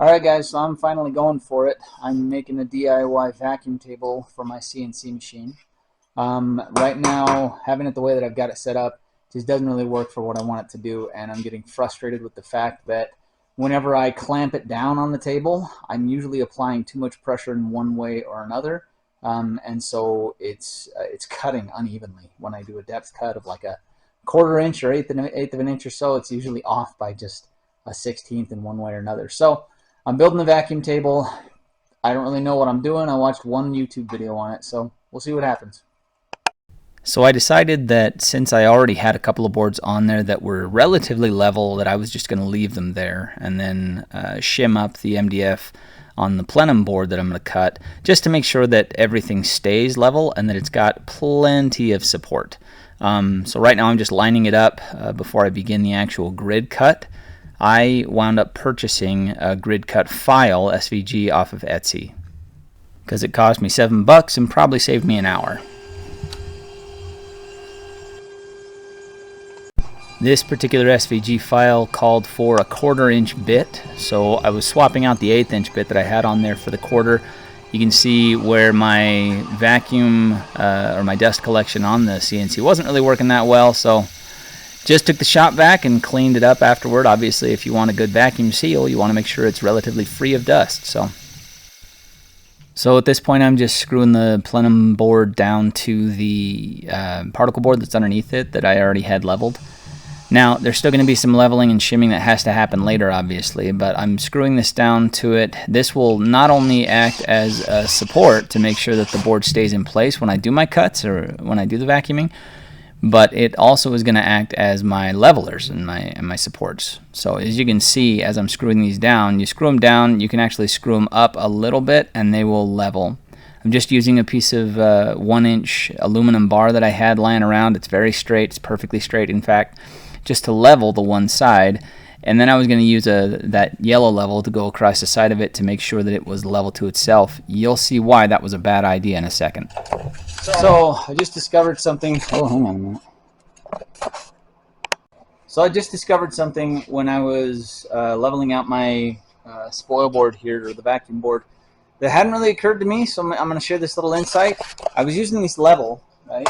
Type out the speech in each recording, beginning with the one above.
Alright guys, so I'm finally going for it. I'm making a DIY vacuum table for my CNC machine. Right now, having it the way that I've got it set up just doesn't really work for what I want it to do, and I'm getting frustrated with the fact that whenever I clamp it down on the table, I'm usually applying too much pressure in one way or another, and so it's cutting unevenly. When I do a depth cut of like a quarter inch or eighth of an inch or so, it's usually off by just a 1/16 in one way or another. So I'm building the vacuum table. I don't really know what I'm doing. I watched one YouTube video on it, so we'll see what happens. So I decided that since I already had a couple of boards on there that were relatively level, that I was just going to leave them there and then shim up the MDF on the plenum board that I'm going to cut, just to make sure that everything stays level and that it's got plenty of support. So right now I'm just lining it up before I begin the actual grid cut. I wound up purchasing a grid cut file, SVG, off of Etsy because it cost me $7 and probably saved me an hour. This particular SVG file called for a 1/4 inch bit, so I was swapping out the 1/8 inch bit that I had on there for the 1/4. You can see where my vacuum or my dust collection on the CNC wasn't really working that well, so just took the shop vac and cleaned it up afterward. Obviously, if you want a good vacuum seal, you want to make sure it's relatively free of dust. So at this point, I'm just screwing the plenum board down to the particle board that's underneath it that I already had leveled. Now, there's still going to be some leveling and shimming that has to happen later, obviously, but I'm screwing this down to it. This will not only act as a support to make sure that the board stays in place when I do my cuts or when I do the vacuuming, but it also is going to act as my levelers and my supports. So as you can see, as I'm screwing these down, you screw them down, you can actually screw them up a little bit and they will level. I'm just using a piece of 1-inch aluminum bar that I had lying around. It's very straight, it's perfectly straight, in fact, just to level the one side, and then I was going to use that yellow level to go across the side of it to make sure that it was level to itself. You'll see why that was a bad idea in a second. So I just discovered something. Oh, hang on a minute. So I just discovered something when I was leveling out my spoil board here, or the vacuum board, that hadn't really occurred to me, so I'm going to share this little insight. I was using this level, right,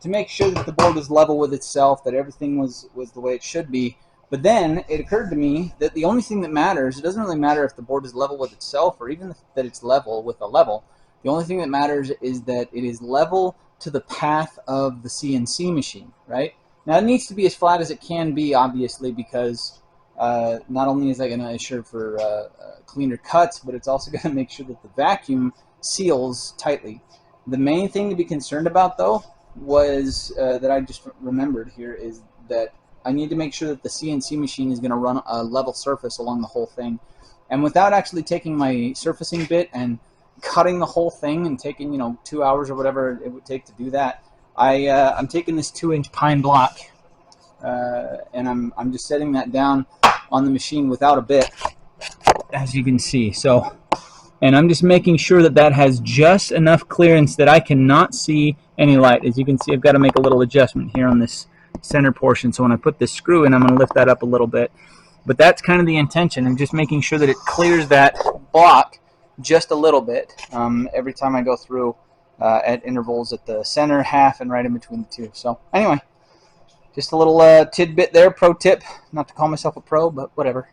to make sure that the board was level with itself, that everything was the way it should be. But then it occurred to me that the only thing that matters, it doesn't really matter if the board is level with itself or even that it's level with a level. The only thing that matters is that it is level to the path of the CNC machine, right? Now it needs to be as flat as it can be, obviously, because not only is that going to assure for cleaner cuts, but it's also going to make sure that the vacuum seals tightly. The main thing to be concerned about, though, was that I just remembered here is that I need to make sure that the CNC machine is going to run a level surface along the whole thing. And without actually taking my surfacing bit and cutting the whole thing and taking 2 hours or whatever it would take to do that, I'm taking this 2-inch pine block and I'm just setting that down on the machine without a bit, as you can see. So, and I'm just making sure that that has just enough clearance that I cannot see any light. As you can see, I've got to make a little adjustment here on this center portion. So when I put this screw in, I'm going to lift that up a little bit. But that's kind of the intention. I'm just making sure that it clears that block just a little bit every time I go through at intervals at the center, half, and right in between the two. So anyway, just a little tidbit there, pro tip. Not to call myself a pro, but whatever.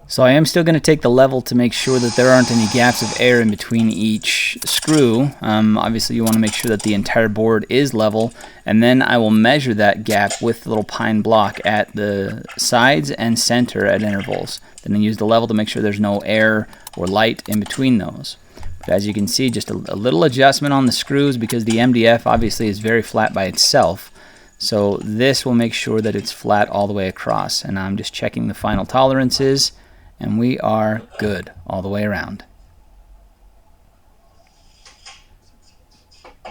So I am still going to take the level to make sure that there aren't any gaps of air in between each screw. Obviously you want to make sure that the entire board is level, and then I will measure that gap with the little pine block at the sides and center at intervals. Then I use the level to make sure there's no air or light in between those. But as you can see, just a little adjustment on the screws because the MDF obviously is very flat by itself. So this will make sure that it's flat all the way across. And I'm just checking the final tolerances, and we are good all the way around.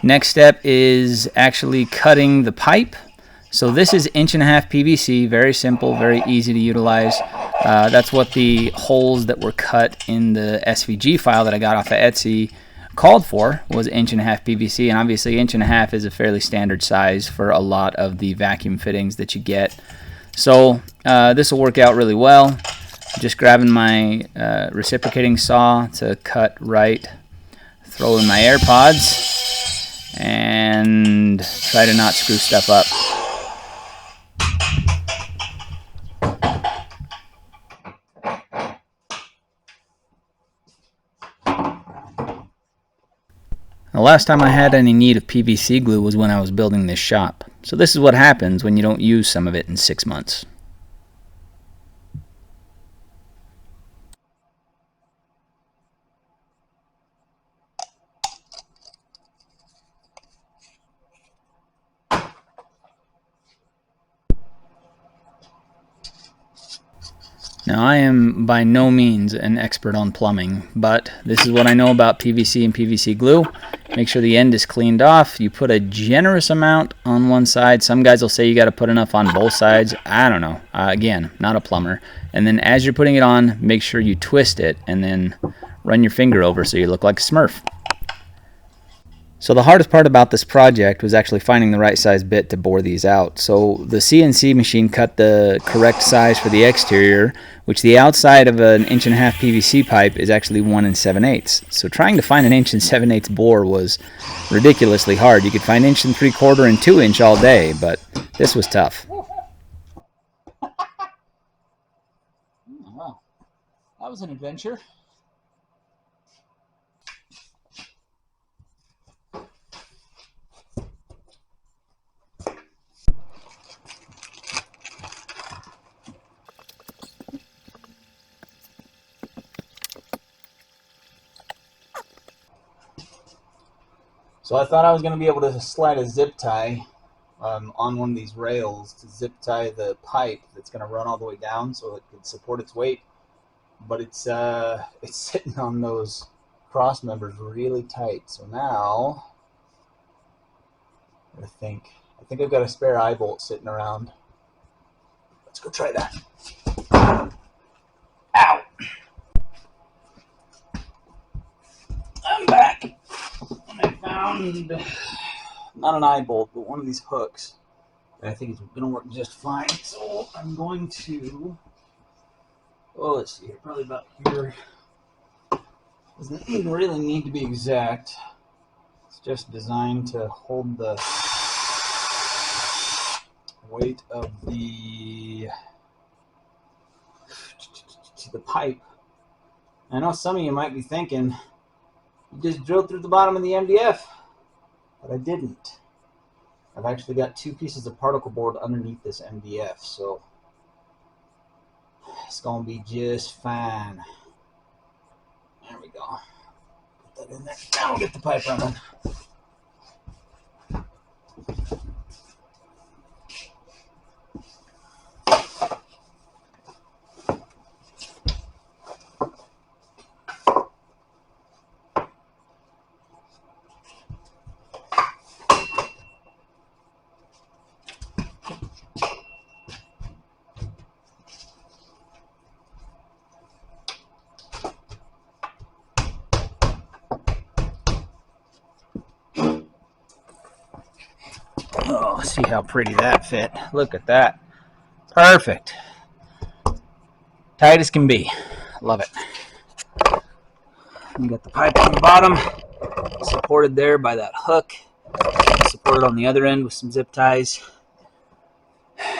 Next step is actually cutting the pipe. So this is 1.5 PVC, very simple, very easy to utilize. That's what the holes that were cut in the SVG file that I got off of Etsy called for, was 1.5 PVC, and obviously 1.5 is a fairly standard size for a lot of the vacuum fittings that you get. So this will work out really well. Just grabbing my reciprocating saw to cut right, throw in my AirPods, and try to not screw stuff up. The last time I had any need of PVC glue was when I was building this shop. So this is what happens when you don't use some of it in 6 months. Now I am by no means an expert on plumbing, but this is what I know about PVC and PVC glue. Make sure the end is cleaned off. You put a generous amount on one side. Some guys will say you got to put enough on both sides. I don't know. Again, not a plumber. And then as you're putting it on, make sure you twist it and then run your finger over so you look like a Smurf. So the hardest part about this project was actually finding the right size bit to bore these out. So the CNC machine cut the correct size for the exterior, which the outside of an 1.5" PVC pipe is actually 1 7/8. So trying to find an 1 7/8 bore was ridiculously hard. You could find 1 3/4 and 2" all day, but this was tough. Wow, that was an adventure. So I thought I was going to be able to slide a zip tie on one of these rails to zip tie the pipe that's going to run all the way down so it can support its weight. But it's sitting on those cross members really tight. So now I think I've got a spare eye bolt sitting around. Let's go try that. Ow! I'm back. And I found not an eye bolt, but one of these hooks that I think is going to work just fine. So I'm going to, let's see here, probably about here. Doesn't even really need to be exact. It's just designed to hold the weight of the pipe. I know some of you might be thinking, you just drilled through the bottom of the MDF, but I didn't. I've actually got 2 pieces of particle board underneath this MDF, so it's going to be just fine. There we go. Put that in there. Now we'll get the pipe running. Oh, see how pretty that fit. Look at that. Perfect. Tight as can be. Love it. You got the pipe on the bottom, supported there by that hook, supported on the other end with some zip ties.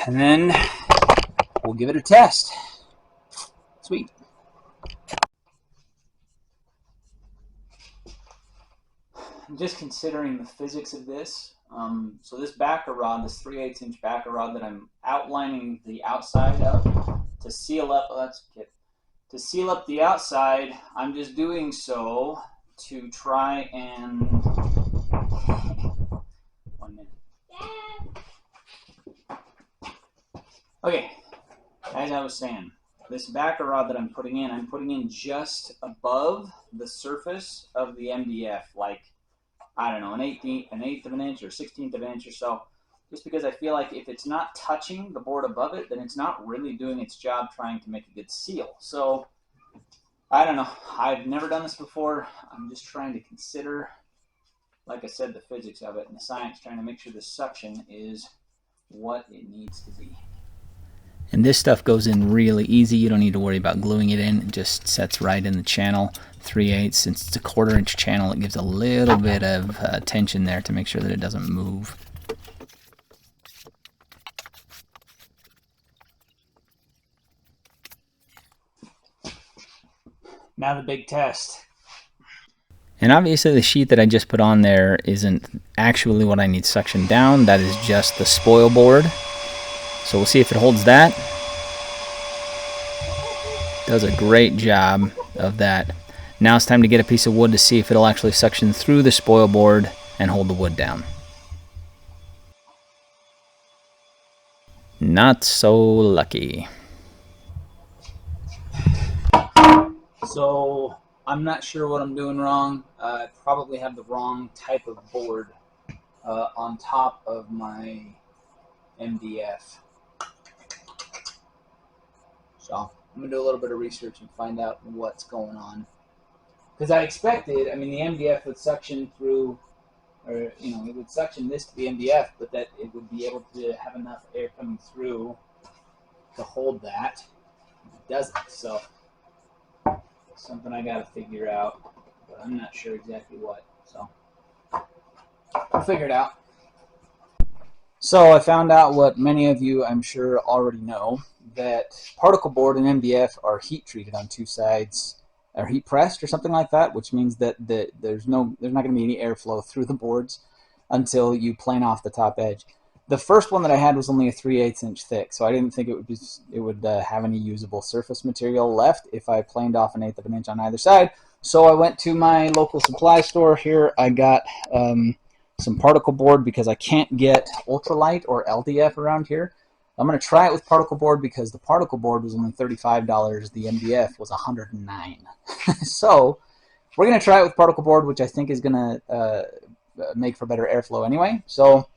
And then we'll give it a test. Sweet. I'm just considering the physics of this. So this backer rod, this 3/8 inch backer rod that I'm outlining the outside of to seal up, to seal up the outside, I'm just doing so to try and, 1 minute. Okay, as I was saying, this backer rod that I'm putting in just above the surface of the MDF, like, I don't know, an eighth of an inch or 1/16 of an inch or so, just because I feel like if it's not touching the board above it, then it's not really doing its job trying to make a good seal. So, I don't know. I've never done this before. I'm just trying to consider, like I said, the physics of it and the science, trying to make sure the suction is what it needs to be. And this stuff goes in really easy. You don't need to worry about gluing it in. It just sets right in the channel. 3/8, since it's a 1/4 inch channel, it gives a little bit of tension there to make sure that it doesn't move. Now the big test. And obviously the sheet that I just put on there isn't actually what I need suctioned down. That is just the spoil board. So we'll see if it holds that. Does a great job of that. Now it's time to get a piece of wood to see if it'll actually suction through the spoil board and hold the wood down. Not so lucky. So I'm not sure what I'm doing wrong. I probably have the wrong type of board on top of my MDF. So I'm going to do a little bit of research and find out what's going on. Because I expected, I mean, the MDF would suction through, or, you know, it would suction this to the MDF, but that it would be able to have enough air coming through to hold that. It doesn't. So something I got to figure out, but I'm not sure exactly what. So I'll figure it out. So I found out what many of you, I'm sure, already know, that particle board and MDF are heat treated on two sides, or heat pressed or something like that, which means that there's not going to be any airflow through the boards until you plane off the top edge. The first one that I had was only a 3/8 inch thick, so I didn't think it would have any usable surface material left if I planed off 1/8 of an inch on either side. So I went to my local supply store here. I got some particle board because I can't get ultralight or LDF around here. I'm going to try it with particle board because the particle board was only $35. The MDF was $109. So we're going to try it with particle board, which I think is going to make for better airflow anyway. So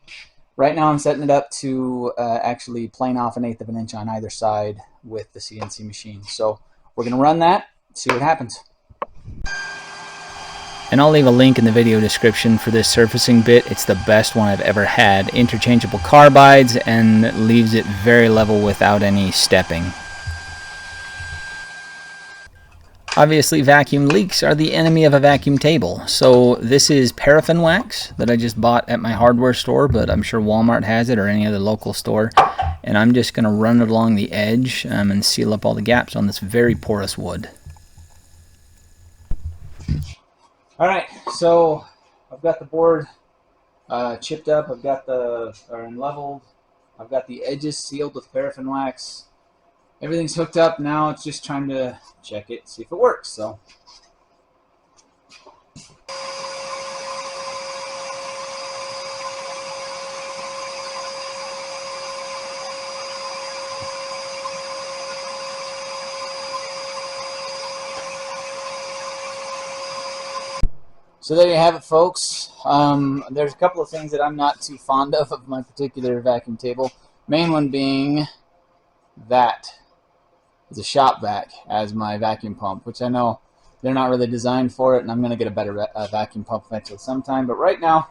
right now I'm setting it up to actually plane off 1/8 of an inch on either side with the CNC machine. So we're going to run that, see what happens. And I'll leave a link in the video description for this surfacing bit. It's the best one I've ever had. Interchangeable carbides and leaves it very level without any stepping. Obviously, vacuum leaks are the enemy of a vacuum table. So this is paraffin wax that I just bought at my hardware store, but I'm sure Walmart has it or any other local store. And I'm just going to run it along the edge and seal up all the gaps on this very porous wood. All right, so I've got the board chipped up. I've got leveled. I've got the edges sealed with paraffin wax. Everything's hooked up. Now it's just trying to check it, see if it works. So. So there you have it, folks. There's a couple of things that I'm not too fond of my particular vacuum table. Main one being that is a shop vac as my vacuum pump, which I know they're not really designed for it, and I'm going to get a better vacuum pump eventually sometime. But right now,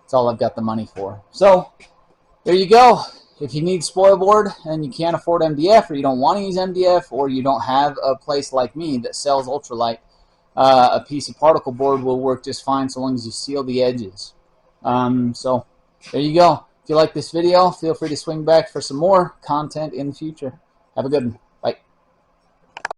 it's all I've got the money for. So there you go. If you need spoil board and you can't afford MDF, or you don't want to use MDF, or you don't have a place like me that sells ultralight, a piece of particle board will work just fine so long as you seal the edges. So there you go. If you like this video, feel free to swing back for some more content in the future. Have a good one. Bye.